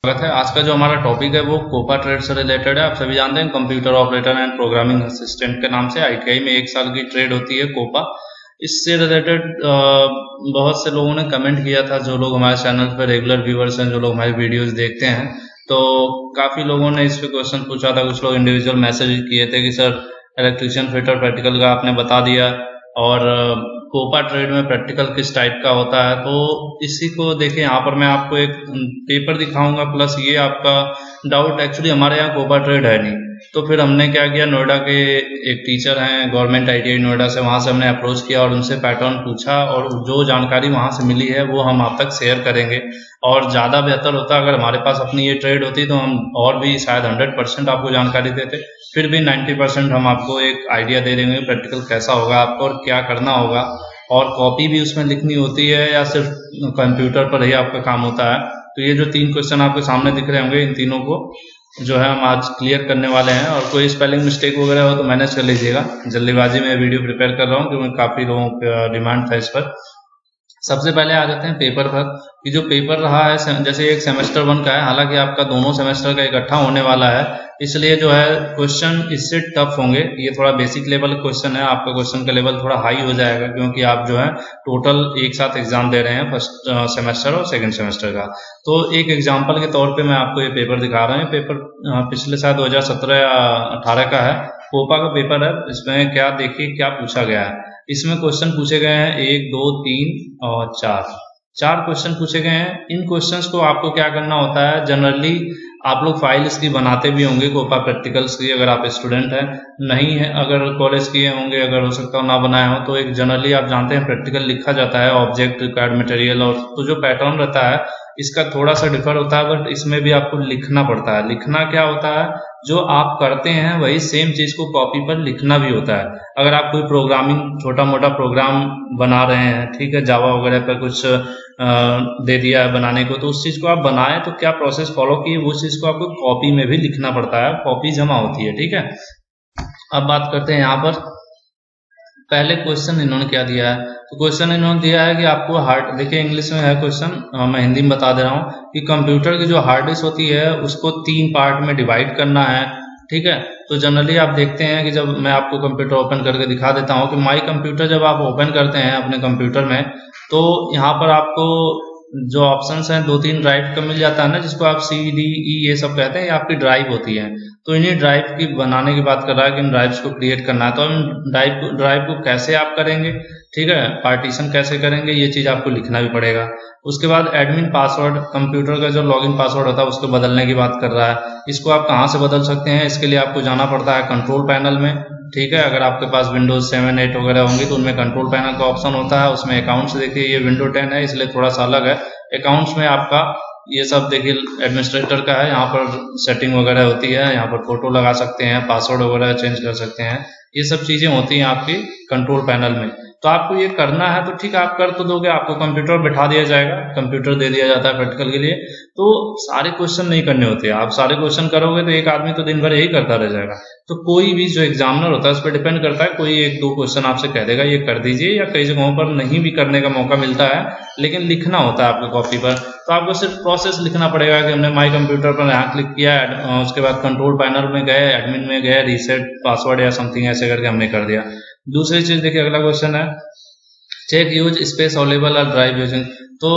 स्वागत है। आज का जो हमारा टॉपिक है वो कोपा ट्रेड से रिलेटेड है। आप सभी जानते हैं computer operator and programming assistant के नाम से आईटीआई में 1 साल की ट्रेड होती है कोपा। इससे रिलेटेड बहुत से लोगों ने कमेंट किया था, जो लोग हमारे चैनल पर रेगुलर व्यूअर्स हैं, जो लोग हमारी वीडियोस देखते हैं, तो काफ़ी लोगों ने इस पे क्वेश्चन पूछा था। कुछ लोग इंडिविजुअल मैसेज किए थे कि सर इलेक्ट्रीशियन फिटर प्रैक्टिकल का आपने बता दिया और कोपा ट्रेड में प्रैक्टिकल किस टाइप का होता है। तो इसी को देखिए, यहाँ पर मैं आपको एक पेपर दिखाऊंगा, प्लस ये आपका डाउट एक्चुअली हमारे यहाँ कोपा ट्रेड है नहीं, तो फिर हमने क्या किया, नोएडा के एक टीचर हैं गवर्नमेंट आईटीआई नोएडा से, वहाँ से हमने अप्रोच किया और उनसे पैटर्न पूछा और जो जानकारी वहाँ से मिली है वो हम आप तक शेयर करेंगे। और ज़्यादा बेहतर होता अगर हमारे पास अपनी ये ट्रेड होती तो हम और भी शायद 100% आपको जानकारी देते, फिर भी 90% हम आपको एक आइडिया दे देंगे प्रैक्टिकल कैसा होगा आपको और क्या करना होगा। और कॉपी भी उसमें लिखनी होती है या सिर्फ कंप्यूटर पर ही आपका काम होता है। तो ये जो 3 क्वेश्चन आपके सामने दिख रहे होंगे, इन तीनों को जो है हम आज क्लियर करने वाले हैं। और कोई स्पेलिंग मिस्टेक वगैरह हो तो मैनेज कर लीजिएगा, जल्दीबाजी में वीडियो प्रिपेयर कर रहा हूँ क्योंकि काफ़ी लोगों का डिमांड था इस पर। सबसे पहले आ जाते हैं पेपर पर कि जो पेपर रहा है जैसे एक सेमेस्टर 1 का है, हालांकि आपका दोनों सेमेस्टर का इकट्ठा होने वाला है, इसलिए जो है क्वेश्चन इससे टफ होंगे। ये थोड़ा बेसिक लेवल क्वेश्चन है, आपका क्वेश्चन का लेवल थोड़ा हाई हो जाएगा क्योंकि आप जो है टोटल एक साथ एग्जाम दे रहे हैं, फर्स्ट सेमेस्टर और सेकंड सेमेस्टर का। तो एक एग्जाम्पल के तौर पे मैं आपको ये पेपर दिखा रहा हूँ। पेपर पिछले साल 2017 या 18 का है, कोपा का पेपर है। इसमें क्या देखिए क्या पूछा गया है। इसमें क्वेश्चन पूछे गए हैं 1, 2, 3 और 4 क्वेश्चन पूछे गए हैं। इन क्वेश्चंस को आपको क्या करना होता है, जनरली आप लोग फाइल इसकी बनाते भी होंगे कोपा प्रैक्टिकल्स की, अगर आप स्टूडेंट हैं, नहीं है अगर कॉलेज किए होंगे, अगर हो सकता हो ना बनाए हो, तो एक जनरली आप जानते हैं प्रैक्टिकल लिखा जाता है ऑब्जेक्ट रिक्वायर्ड मटेरियल, और तो जो पैटर्न रहता है इसका थोड़ा सा डिफर होता है, बट इसमें भी आपको लिखना पड़ता है। लिखना क्या होता है, जो आप करते हैं वही सेम चीज को कॉपी पर लिखना भी होता है। अगर आप कोई प्रोग्रामिंग छोटा मोटा प्रोग्राम बना रहे हैं, ठीक है, जावा वगैरह पर कुछ दे दिया है बनाने को, तो उस चीज को आप बनाए तो क्या प्रोसेस फॉलो किए वो चीज को आपको कॉपी में भी लिखना पड़ता है, कॉपी जमा होती है, ठीक है। अब बात करते हैं यहाँ पर पहले क्वेश्चन इन्होंने क्या दिया है। तो क्वेश्चन इन्होंने दिया है कि आपको हार्ड, देखिए इंग्लिश में है क्वेश्चन, मैं हिंदी में बता दे रहा हूँ कि कंप्यूटर की जो हार्ड डिस्क होती है उसको 3 पार्ट में डिवाइड करना है, ठीक है। तो जनरली आप देखते हैं कि जब मैं आपको कंप्यूटर ओपन करके दिखा देता हूँ कि माई कंप्यूटर जब आप ओपन करते हैं अपने कंप्यूटर में, तो यहाँ पर आपको जो ऑप्शंस हैं 2-3 ड्राइव का मिल जाता है ना, जिसको आप C, D, E ये सब कहते हैं, ये आपकी ड्राइव होती है। तो इन्हीं ड्राइव की बनाने की बात कर रहा है कि इन ड्राइव्स को क्रिएट करना है। तो इन ड्राइव को कैसे आप करेंगे, ठीक है, पार्टीशन कैसे करेंगे, ये चीज आपको लिखना भी पड़ेगा। उसके बाद एडमिन पासवर्ड, कंप्यूटर का जो लॉगिन पासवर्ड होता है उसको बदलने की बात कर रहा है। इसको आप कहाँ से बदल सकते हैं, इसके लिए आपको जाना पड़ता है कंट्रोल पैनल में, ठीक है। अगर आपके पास विंडोज 7, 8 वगैरह होंगी तो उनमें कंट्रोल पैनल का ऑप्शन होता है, उसमें अकाउंट्स, देखिए ये विंडो 10 है इसलिए थोड़ा सा अलग है। अकाउंट्स में आपका ये सब देखिए एडमिनिस्ट्रेटर का है, यहाँ पर सेटिंग वगैरह होती है, यहाँ पर फोटो लगा सकते हैं, पासवर्ड वगैरह चेंज कर सकते हैं, ये सब चीजें होती हैं आपकी कंट्रोल पैनल में। तो आपको ये करना है तो ठीक है, आप कर तो दोगे, आपको कंप्यूटर बैठा दिया जाएगा, कंप्यूटर दे दिया जाता है प्रैक्टिकल के लिए। तो सारे क्वेश्चन नहीं करने होते, आप सारे क्वेश्चन करोगे तो एक आदमी तो दिन भर यही करता रह जाएगा। तो कोई भी जो एग्जामिनर होता है उस पर डिपेंड करता है, कोई 1-2 क्वेश्चन आपसे कह देगा ये कर दीजिए, या कई जगहों पर नहीं भी करने का मौका मिलता है, लेकिन लिखना होता है आपको कॉपी पर। तो आपको सिर्फ प्रोसेस लिखना पड़ेगा कि हमने माई कंप्यूटर पर यहाँ क्लिक किया, उसके बाद कंट्रोल पैनल में गए, एडमिन में गए, रीसेट पासवर्ड या समथिंग ऐसे करके हमने कर दिया। दूसरी चीज देखिए, अगला क्वेश्चन है चेक यूज स्पेस अवेलेबल और ड्राइव यूजिंग। तो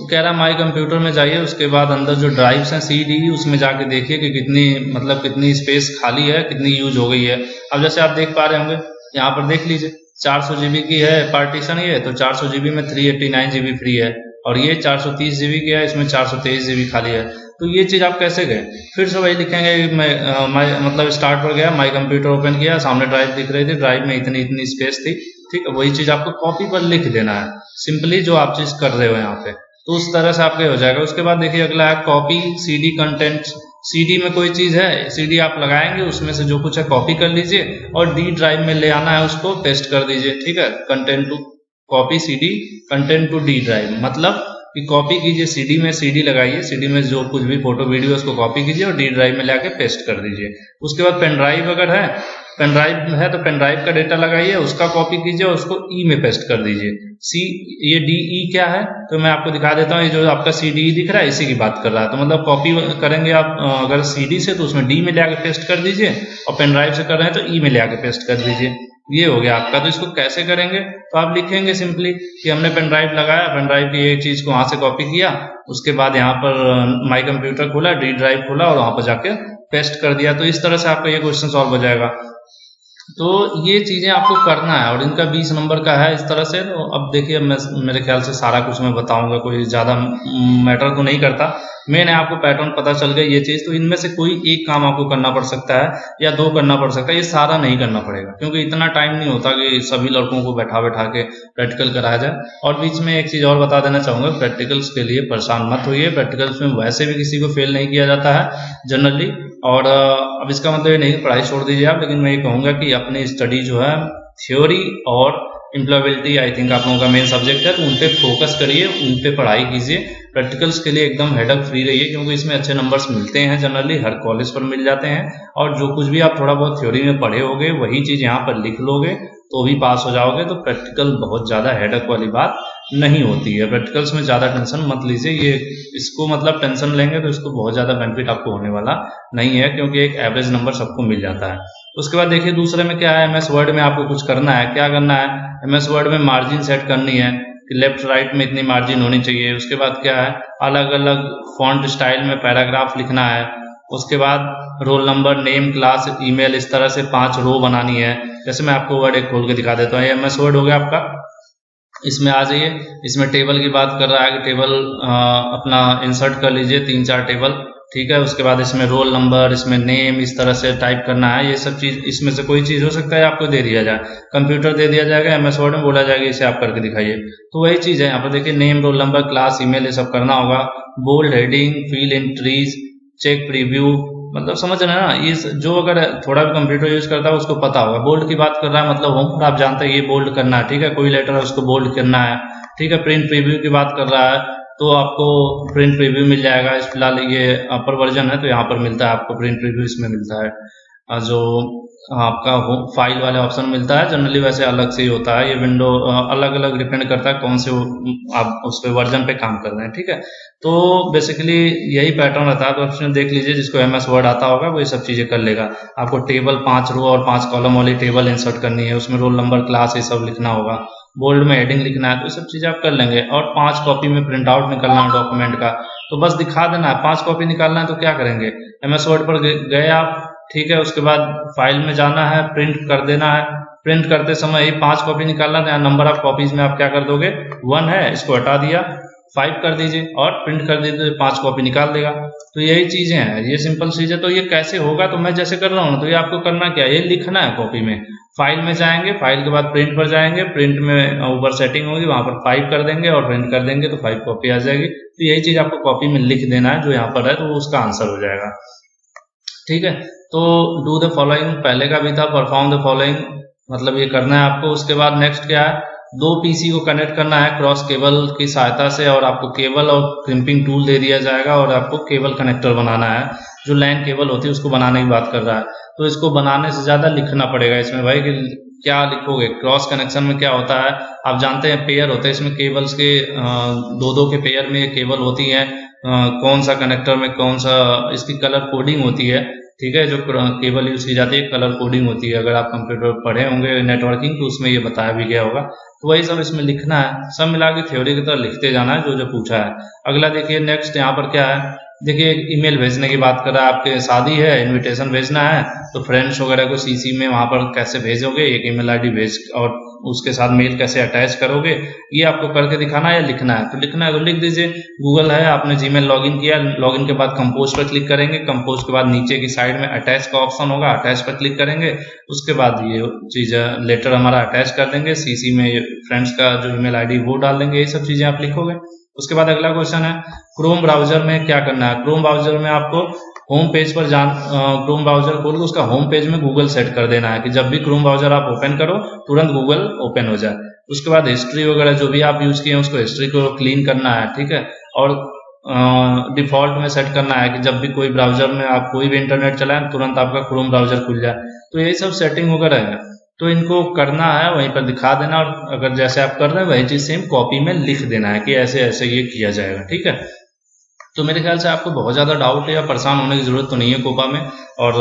कह रहा माई कंप्यूटर में जाइए, उसके बाद अंदर जो ड्राइव्स हैं CD उसमें जाके देखिए कि कितनी स्पेस खाली है, कितनी यूज हो गई है। अब जैसे आप देख पा रहे होंगे यहाँ पर देख लीजिए 400 GB की है पार्टीशन, ये तो 400 GB में 389 GB फ्री है, और ये 430 GB की है, इसमें 423 GB खाली है। तो ये चीज आप कैसे गए, फिर से वही लिखेंगे, मैं मतलब स्टार्ट पर गया, माई कंप्यूटर ओपन किया, सामने ड्राइव दिख रही थी, ड्राइव में इतनी स्पेस थी, ठीक है, वही चीज आपको कॉपी पर लिख देना है, सिंपली जो आप चीज कर रहे हो यहाँ पे। तो उस तरह से आपके हो जाएगा। उसके बाद देखिए अगला है कॉपी CD कंटेंट। CD में कोई चीज है, CD आप लगाएंगे, उसमें से जो कुछ है कॉपी कर लीजिए और D ड्राइव में ले आना है, उसको पेस्ट कर दीजिए, ठीक है। Content to copy CD content to D drive, मतलब कि कॉपी कीजिए सीडी में, सीडी लगाइए, सीडी में जो कुछ भी फोटो वीडियो उसको कॉपी कीजिए और डी ड्राइव में लाके पेस्ट कर दीजिए। उसके बाद पेन ड्राइव अगर है, पेन ड्राइव है तो पेन ड्राइव का डेटा लगाइए, उसका कॉपी कीजिए और उसको ई में पेस्ट कर दीजिए। सी ये डी ई क्या है तो मैं आपको दिखा देता हूँ। ये जो आपका सी डी दिख रहा है इसी की बात कर रहा है। तो मतलब कॉपी करेंगे आप अगर सीडी से तो उसमें डी में ले आके पेस्ट कर दीजिए, और पेन ड्राइव से कर रहे हैं तो ई में ले आके पेस्ट कर दीजिए। ये हो गया आपका। तो इसको कैसे करेंगे तो आप लिखेंगे सिंपली कि हमने पेन ड्राइव लगाया, पेन ड्राइव की एक चीज को वहां से कॉपी किया, उसके बाद यहाँ पर माई कंप्यूटर खोला, डी ड्राइव खोला और वहां पर जाके पेस्ट कर दिया। तो इस तरह से आपका ये क्वेश्चन सॉल्व हो जाएगा। तो ये चीजें आपको करना है और इनका 20 नंबर का है इस तरह से। तो अब देखिए मेरे ख्याल से सारा कुछ मैं बताऊंगा, कोई ज्यादा मैटर तो नहीं करता। मैंने आपको पैटर्न पता चल गया ये चीज। तो इनमें से कोई एक काम आपको करना पड़ सकता है या दो करना पड़ सकता है, ये सारा नहीं करना पड़ेगा क्योंकि इतना टाइम नहीं होता कि सभी लड़कों को बैठा बैठा के प्रैक्टिकल कराया जाए। और बीच में एक चीज और बता देना चाहूंगा, प्रैक्टिकल्स के लिए परेशान मत होइए। प्रैक्टिकल्स में वैसे भी किसी को फेल नहीं किया जाता है जनरली। और अब इसका मतलब ये नहीं कि पढ़ाई छोड़ दीजिए आप, लेकिन मैं ये कहूंगा कि अपनी स्टडी जो है थ्योरी और एम्प्लॉयबिलिटी आई थिंक आप लोगों का मेन सब्जेक्ट है, तो उन पे फोकस करिए, उन पे पढ़ाई कीजिए। प्रैक्टिकल्स के लिए एकदम हेडक फ्री रहिए क्योंकि इसमें अच्छे नंबर्स मिलते हैं, जनरली हर कॉलेज पर मिल जाते हैं। और जो कुछ भी आप थोड़ा बहुत थ्योरी में पढ़े होगे वही चीज यहाँ पर लिख लोगे तो भी पास हो जाओगे। तो प्रैक्टिकल बहुत ज्यादा हेडक वाली बात नहीं होती है। प्रैक्टिकल्स में ज्यादा टेंशन मत लीजिए। ये इसको मतलब टेंशन लेंगे तो इसको बहुत ज्यादा बेनिफिट आपको होने वाला नहीं है क्योंकि एक एवरेज नंबर सबको मिल जाता है। उसके बाद देखिए दूसरे में क्या है, एमएस वर्ड में आपको कुछ करना है। क्या करना है, एमएस वर्ड में मार्जिन सेट करनी है कि लेफ्ट राइट में इतनी मार्जिन होनी चाहिए। उसके बाद क्या है, अलग अलग फॉन्ट स्टाइल में पैराग्राफ लिखना है। उसके बाद roll number, name, class, email, इस तरह से 5 रो बनानी है। जैसे मैं आपको वर्ड एक खोल के दिखा देता हूँ। ये एमएस वर्ड हो गया आपका। इसमें आ जाइए, इसमें टेबल की बात कर रहा है कि टेबल अपना इंसर्ट कर लीजिए 3-4 टेबल, ठीक है। उसके बाद इसमें रोल नंबर, इसमें नेम, इस तरह से टाइप करना है। ये सब चीज इसमें से कोई चीज हो सकता है आपको दे दिया जाए, कंप्यूटर दे दिया जाएगा, एमएस वर्ड में बोला जाएगा इसे आप करके दिखाइए। तो वही चीज है यहाँ पर देखिए, name, roll number, class, email, ये सब करना होगा। Bold heading, fill in trees, check preview, मतलब समझ रहे हैं ना। ये जो अगर थोड़ा भी कंप्यूटर यूज करता है उसको पता होगा। बोल्ड की बात कर रहा है मतलब होम, आप जानते हैं ये बोल्ड करना है, ठीक है। कोई लेटर है उसको बोल्ड करना है, ठीक है। प्रिंट प्रीव्यू की बात कर रहा है तो आपको प्रिंट प्रीव्यू मिल जाएगा। इस फिलहाल ये अपर वर्जन है तो यहाँ पर मिलता है आपको प्रिंट प्रीव्यू, इसमें मिलता है जो आपका फाइल वाले ऑप्शन मिलता है। जनरली वैसे अलग से ही होता है, ये विंडो अलग अलग डिपेंड करता है कौन से आप उस पे वर्जन पे काम कर रहे हैं, ठीक है। तो बेसिकली यही पैटर्न रहता है। तो ऑप्शन देख लीजिए, जिसको एमएस वर्ड आता होगा वो ये सब चीजें कर लेगा। आपको टेबल 5 रो और 5 कॉलम वाली टेबल इंसर्ट करनी है, उसमें रोल नंबर, क्लास, ये सब लिखना होगा। बोल्ड में हेडिंग लिखना है, तो ये सब चीजें आप कर लेंगे। और 5 कॉपी में प्रिंट आउट निकलना है डॉक्यूमेंट का, तो बस दिखा देना है। 5 कॉपी निकालना है तो क्या करेंगे, एमएस वर्ड पर गए आप, ठीक है। उसके बाद फाइल में जाना है, प्रिंट कर देना है। प्रिंट करते समय ही 5 कॉपी निकालना है। नंबर ऑफ कॉपीज में आप क्या कर दोगे, 1 है, इसको हटा दिया, 5 कर दीजिए और प्रिंट कर दीजिए, 5 कॉपी निकाल देगा। तो यही चीजें हैं, ये सिंपल चीजें। तो ये कैसे होगा, तो मैं जैसे कर रहा हूँ तो ये आपको करना क्या है, ये लिखना है कॉपी में। फाइल में जाएंगे, फाइल के बाद प्रिंट पर जाएंगे, प्रिंट में ऊपर सेटिंग होगी, वहां पर 5 कर देंगे और प्रिंट कर देंगे तो 5 कॉपी आ जाएगी। तो यही चीज आपको कॉपी में लिख देना है जो यहाँ पर है, तो उसका आंसर हो जाएगा, ठीक है। तो डू द फॉलोइंग पहले का भी था, परफॉर्म द फॉलोइंग, मतलब ये करना है आपको। उसके बाद नेक्स्ट क्या है, 2 पीसी को कनेक्ट करना है क्रॉस केबल की सहायता से, और आपको केबल और क्रिम्पिंग टूल दे दिया जाएगा और आपको केबल कनेक्टर बनाना है। जो लैन केबल होती है उसको बनाने की बात कर रहा है। तो इसको बनाने से ज्यादा लिखना पड़ेगा इसमें भाई, कि क्या लिखोगे। क्रॉस कनेक्शन में क्या होता है, आप जानते हैं पेयर होते हैं इसमें, केबल्स के 2-2 के पेयर में केबल होती है। कौन सा कनेक्टर में कौन सा, इसकी कलर कोडिंग होती है, ठीक है। जो केबल यूज की जाती है कलर कोडिंग होती है। अगर आप कंप्यूटर पढ़े होंगे नेटवर्किंग तो उसमें ये बताया भी गया होगा। तो वही सब इसमें लिखना है, सब मिला के थ्योरी की तरह लिखते जाना है जो जो पूछा है। अगला देखिए नेक्स्ट यहाँ पर क्या है, देखिए ईमेल भेजने की बात कर रहा है। आपके शादी है, इनविटेशन भेजना है, तो फ्रेंड्स वगैरह को सीसी में वहां पर कैसे भेजोगे, एक ईमेल आईडी भेज और उसके साथ मेल कैसे अटैच करोगे, ये आपको करके दिखाना है या लिखना है। तो लिखना है तो लिख दीजिए। गूगल है, आपने जीमेल लॉगिन किया, लॉगिन के बाद कंपोज पर क्लिक करेंगे, कंपोज के बाद नीचे की साइड में अटैच का ऑप्शन होगा, अटैच पर क्लिक करेंगे। उसके बाद ये चीज लेटर हमारा अटैच कर देंगे, सीसी में फ्रेंड्स का जो ईमेल आईडी वो डाल देंगे, ये सब चीजें आप लिखोगे। उसके बाद अगला क्वेश्चन है, क्रोम ब्राउजर में क्या करना है। क्रोम ब्राउजर में आपको होम पेज पर क्रोम ब्राउजर खोल के उसका होम पेज में गूगल सेट कर देना है कि जब भी क्रोम ब्राउजर आप ओपन करो तुरंत गूगल ओपन हो जाए, उसके बाद हिस्ट्री वगैरह जो भी आप यूज किए हैं उसको हिस्ट्री को क्लीन करना है, ठीक है। और डिफॉल्ट में सेट करना है कि जब भी कोई ब्राउजर में आप कोई भी इंटरनेट चलाएं तुरंत आपका क्रोम ब्राउजर खुल जाए। तो यही सब सेटिंग वगैरह है, तो इनको करना है, वहीं पर दिखा देना, और अगर जैसे आप कर रहे हैं वही चीज सेम कॉपी में लिख देना है कि ऐसे ऐसे ये किया जाएगा, ठीक है। तो मेरे ख्याल से आपको बहुत ज़्यादा डाउट या परेशान होने की ज़रूरत तो नहीं है कोपा में, और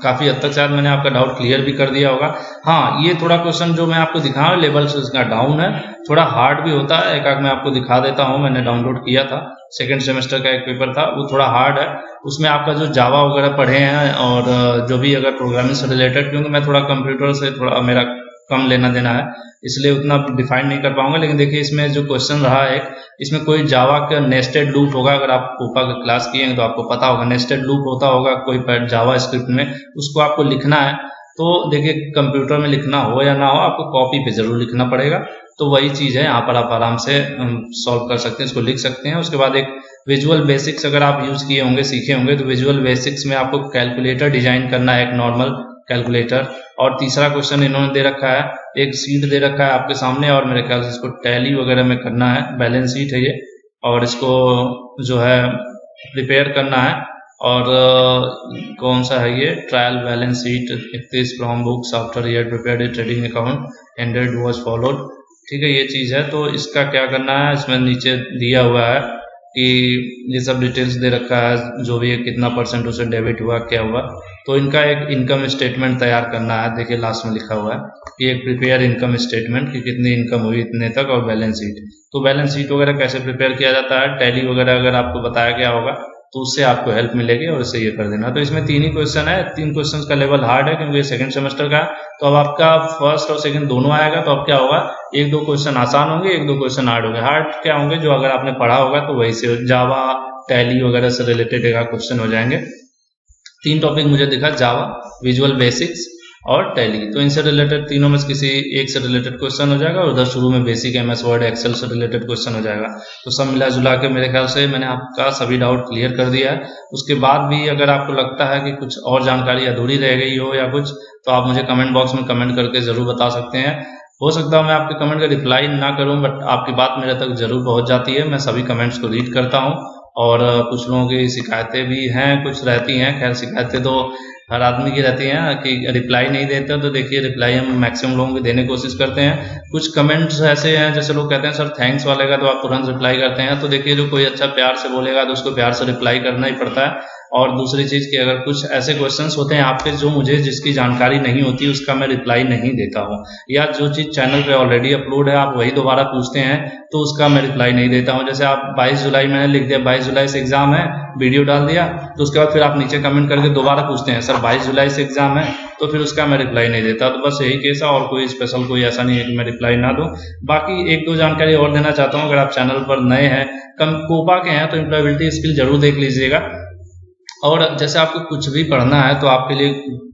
काफ़ी हद तक शायद मैंने आपका डाउट क्लियर भी कर दिया होगा। हाँ, ये थोड़ा क्वेश्चन जो मैं आपको दिखा रहा हूँ लेवल से इसका डाउन है, थोड़ा हार्ड भी होता है। एक मैं आपको दिखा देता हूँ, मैंने डाउनलोड किया था, सेकेंड सेमेस्टर का एक पेपर था, वो थोड़ा हार्ड है। उसमें आपका जो जावा वगैरह पढ़े हैं और जो भी अगर प्रोग्रामिंग से रिलेटेड, क्योंकि मैं थोड़ा कंप्यूटर से थोड़ा मेरा कम लेना देना है इसलिए उतना डिफाइन नहीं कर पाऊंगा। लेकिन देखिए इसमें जो क्वेश्चन रहा है, इसमें कोई जावा का नेस्टेड लूप होगा, अगर आप कोपा का क्लास किए हैं तो आपको पता होगा नेस्टेड लूप होता होगा कोई जावा स्क्रिप्ट में, उसको आपको लिखना है। तो देखिए कंप्यूटर में लिखना हो या ना हो आपको कॉपी पे जरूर लिखना पड़ेगा, तो वही चीज है, यहाँ पर आप आराम से सॉल्व कर सकते हैं, इसको लिख सकते हैं। उसके बाद एक विजुअल बेसिक्स अगर आप यूज किए होंगे, सीखे होंगे, तो विजुअल बेसिक्स में आपको कैलकुलेटर डिजाइन करना है, एक नॉर्मल कैलकुलेटर। और तीसरा क्वेश्चन इन्होंने दे रखा है, एक सीट दे रखा है आपके सामने, और मेरे ख्याल से इसको टैली वगैरह में करना है, बैलेंस शीट है ये, और इसको जो है प्रिपेयर करना है। और कौन सा है ये, trial balance sheet 31 from books after year prepared A trading account ended was followed, ठीक है, ये चीज है। तो इसका क्या करना है, इसमें नीचे दिया हुआ है कि ये सब डिटेल्स दे रखा है, जो भी है कितना % उसे डेबिट हुआ, क्या हुआ। तो इनका एक इनकम स्टेटमेंट तैयार करना है, देखिए लास्ट में लिखा हुआ है कि एक प्रिपेयर इनकम स्टेटमेंट कि कितनी इनकम हुई इतने तक, और बैलेंस शीट। तो बैलेंस शीट वगैरह कैसे प्रिपेयर किया जाता है, टैली वगैरह अगर आपको बताया गया होगा तो उससे आपको हेल्प मिलेगी और इससे ये कर देना। तो इसमें 3 ही क्वेश्चन है, 3 क्वेश्चन का लेवल हार्ड है क्योंकि ये सेकंड सेमेस्टर का है। तो अब आपका फर्स्ट और सेकंड दोनों आएगा, तो अब क्या होगा, 1-2 क्वेश्चन आसान होंगे, 1-2 क्वेश्चन हार्ड होंगे। हार्ड क्या होंगे, जो अगर आपने पढ़ा होगा तो वही से जावा टैली वगैरह से रिलेटेड एक क्वेश्चन हो जाएंगे। 3 टॉपिक मुझे दिखा, जावा, विजुअल बेसिक्स और टैली, तो इनसे रिलेटेड तीनों में से किसी एक से रिलेटेड क्वेश्चन हो जाएगा, और उधर शुरू में बेसिक MS वर्ड एक्सेल से रिलेटेड क्वेश्चन हो जाएगा। तो सब मिला जुला के मेरे ख्याल से मैंने आपका सभी डाउट क्लियर कर दिया है। उसके बाद भी अगर आपको लगता है कि कुछ और जानकारी अधूरी रह गई हो या कुछ, तो आप मुझे कमेंट बॉक्स में कमेंट करके जरूर बता सकते हैं। हो सकता है मैं आपके कमेंट का रिप्लाई ना करूं, बट आपकी बात मेरे तक जरूर पहुंच जाती है, मैं सभी कमेंट्स को रीड करता हूं। और कुछ लोगों की शिकायतें भी हैं, कुछ रहती हैं, खैर शिकायतें तो हर आदमी की रहती हैं कि रिप्लाई नहीं देते, तो देखिए रिप्लाई हम मैक्सिमम लोगों को देने की कोशिश करते हैं। कुछ कमेंट्स ऐसे हैं जैसे लोग कहते हैं सर थैंक्स वाले का तो आप तुरंत रिप्लाई करते हैं, तो देखिए जो कोई अच्छा प्यार से बोलेगा तो उसको प्यार से रिप्लाई करना ही पड़ता है। और दूसरी चीज कि अगर कुछ ऐसे क्वेश्चंस होते हैं आपके जो मुझे जिसकी जानकारी नहीं होती उसका मैं रिप्लाई नहीं देता हूँ, या जो चीज चैनल पे ऑलरेडी अपलोड है आप वही दोबारा पूछते हैं तो उसका मैं रिप्लाई नहीं देता हूँ। जैसे आप 22 जुलाई मैंने लिख दिया 22 जुलाई से एग्जाम है, वीडियो डाल दिया, तो उसके बाद फिर आप नीचे कमेंट करके दोबारा पूछते हैं सर 22 जुलाई से एग्जाम है, तो फिर उसका मैं रिप्लाई नहीं देता। तो बस यही केस है, और कोई स्पेशल कोई ऐसा नहीं है कि मैं रिप्लाई ना दूं। बाकी 1-2 जानकारी और देना चाहता हूँ, अगर आप चैनल पर नए हैं, कम कोपा के हैं, तो एम्प्लॉयबिलिटी स्किल जरूर देख लीजिएगा। और जैसे आपको कुछ भी पढ़ना है तो आपके लिए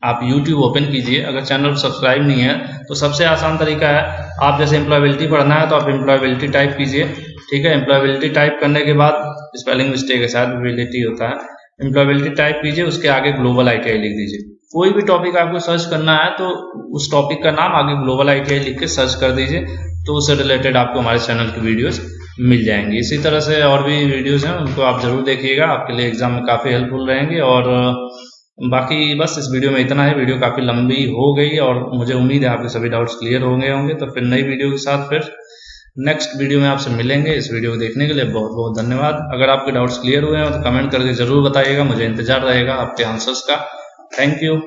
आप YouTube ओपन कीजिए, अगर चैनल सब्सक्राइब नहीं है तो सबसे आसान तरीका है, आप जैसे एम्प्लॉयबिलिटी पढ़ना है तो आप एम्प्लॉयबिलिटी टाइप कीजिए, ठीक है। एम्प्लॉयबिलिटी टाइप करने के बाद स्पेलिंग मिस्टेक है शायद, एबिलिटी होता है, एम्प्लॉयबिलिटी टाइप कीजिए, उसके आगे ग्लोबल ITI लिख दीजिए। कोई भी टॉपिक आपको सर्च करना है तो उस टॉपिक का नाम आगे ग्लोबल ITI लिख के सर्च कर दीजिए, तो उससे रिलेटेड आपको हमारे चैनल की वीडियोस मिल जाएंगी। इसी तरह से और भी वीडियोस हैं, उनको आप जरूर देखिएगा, आपके लिए एग्जाम में काफ़ी हेल्पफुल रहेंगे। और बाकी बस इस वीडियो में इतना है, वीडियो काफ़ी लंबी हो गई और मुझे उम्मीद है आपके सभी डाउट्स क्लियर हो गए होंगे। तो फिर नई वीडियो के साथ फिर नेक्स्ट वीडियो में आपसे मिलेंगे। इस वीडियो को देखने के लिए बहुत बहुत धन्यवाद। अगर आपके डाउट्स क्लियर हुए हैं तो कमेंट करके जरूर बताइएगा, मुझे इंतजार रहेगा आपके आंसर्स का। Thank you.